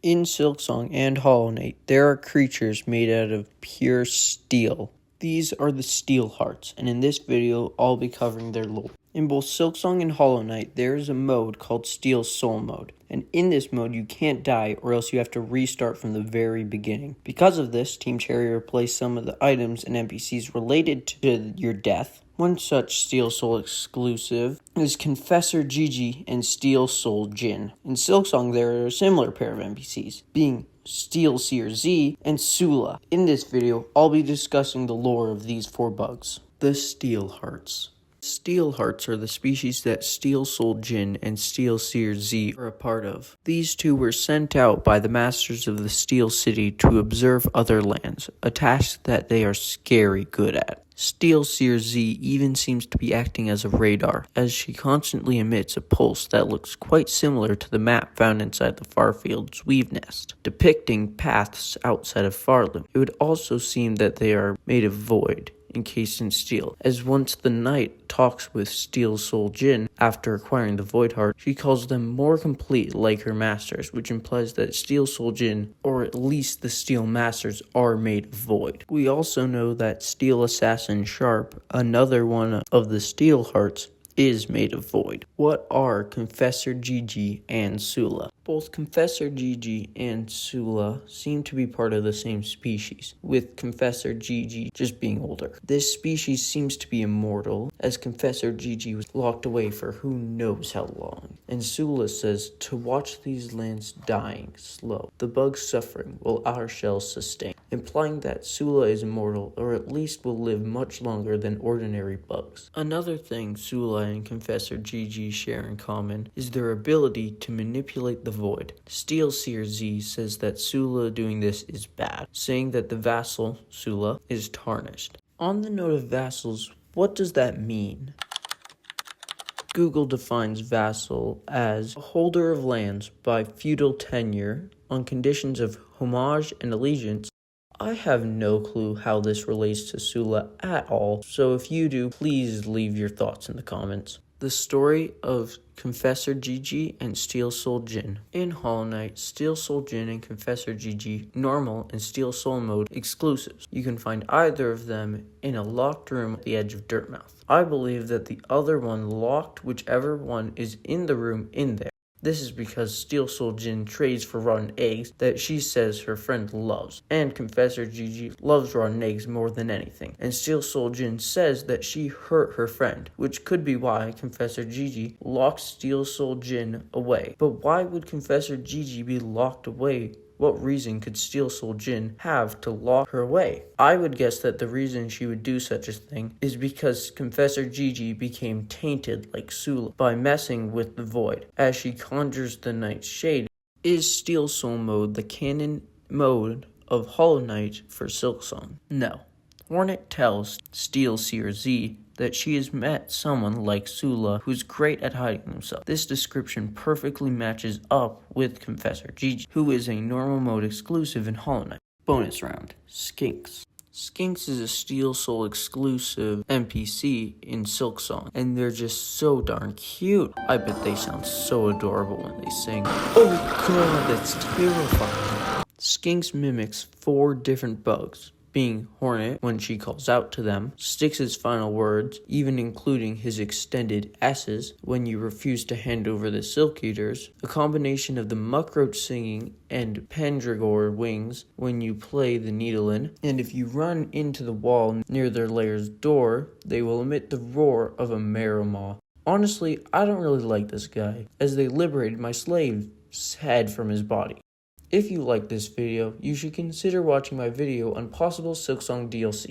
In Silksong and Hollow Knight, there are creatures made out of pure steel. These are the Steel Hearts, and in this video, I'll be covering their lore. In both Silksong and Hollow Knight, there is a mode called Steel Soul Mode, and in this mode, you can't die or else you have to restart from the very beginning. Because of this, Team Cherry replaced some of the items and NPCs related to your death. One such Steel Soul exclusive is Confessor Gigi and Steel Soul Jin. In Silksong, there are a similar pair of NPCs, being Steel Seer Z and Sula. In this video, I'll be discussing the lore of these 4 bugs. The Steel Hearts. Steel Hearts are the species that Steel Soul Jin and Steel Seer Z are a part of. These two were sent out by the Masters of the Steel City to observe other lands, a task that they are scary good at. Steel Seer Z even seems to be acting as a radar, as she constantly emits a pulse that looks quite similar to the map found inside the Farfield's Weave Nest, depicting paths outside of Farloom. It would also seem that they are made of void, encased in steel, as once the knight talks with Steel Soul Jin after acquiring the Void Heart, she calls them more complete like her masters, which implies that Steel Soul Jin, or at least the Steel Masters, are made of void. We also know that Steel Assassin Sharp, another one of the Steel Hearts, is made of void. What are Confessor Gigi and Sula? Both Confessor Gigi and Sula seem to be part of the same species, with Confessor Gigi just being older. This species seems to be immortal, as Confessor Gigi was locked away for who knows how long. And Sula says to watch these lands dying slow, the bugs suffering while our shells sustain, implying that Sula is immortal, or at least will live much longer than ordinary bugs. Another thing Sula and Confessor Gigi share in common is their ability to manipulate the void. Steel Seer Z says that Sula doing this is bad, saying that the vassal, Sula, is tarnished. On the note of vassals, what does that mean? Google defines vassal as a holder of lands by feudal tenure on conditions of homage and allegiance. I have no clue how this relates to Sula at all, so if you do, please leave your thoughts in the comments. The story of Confessor Gigi and Steel Soul Jin. In Hollow Knight, Steel Soul Jin and Confessor Gigi, normal and Steel Soul mode exclusives. You can find either of them in a locked room at the edge of Dirtmouth. I believe that the other one locked whichever one is in the room in there. This is because Steel Soul Jin trades for rotten eggs that she says her friend loves, and Confessor Gigi loves rotten eggs more than anything, and Steel Soul Jin says that she hurt her friend, which could be why Confessor Gigi locked Steel Soul Jin away. But why would Confessor Gigi be locked away? What reason could Steel Soul Jin have to lock her away? I would guess that the reason she would do such a thing is because Confessor Gigi became tainted like Sula by messing with the void, as she conjures the Night's Shade. Is Steel Soul mode the canon mode of Hollow Knight for Silksong? No. Hornet tells Steel Seer Z that she has met someone like Sula who's great at hiding himself. This description perfectly matches up with Confessor Gigi, who is a normal mode exclusive in Hollow Knight. Bonus round, Skinks. Skinks is a Steel Soul exclusive NPC in Silksong, and they're just so darn cute. I bet they sound so adorable when they sing. Oh god, that's terrifying. Skinks mimics 4 different bugs, being Hornet when she calls out to them, Styx's final words, even including his extended S's when you refuse to hand over the Silk Eaters, a combination of the Muckroach singing and Pendragor wings when you play the Needlin, and if you run into the wall near their lair's door, they will emit the roar of a Marrow. Honestly, I don't really like this guy, as they liberated my slave's head from his body. If you like this video, you should consider watching my video on possible Silksong DLC.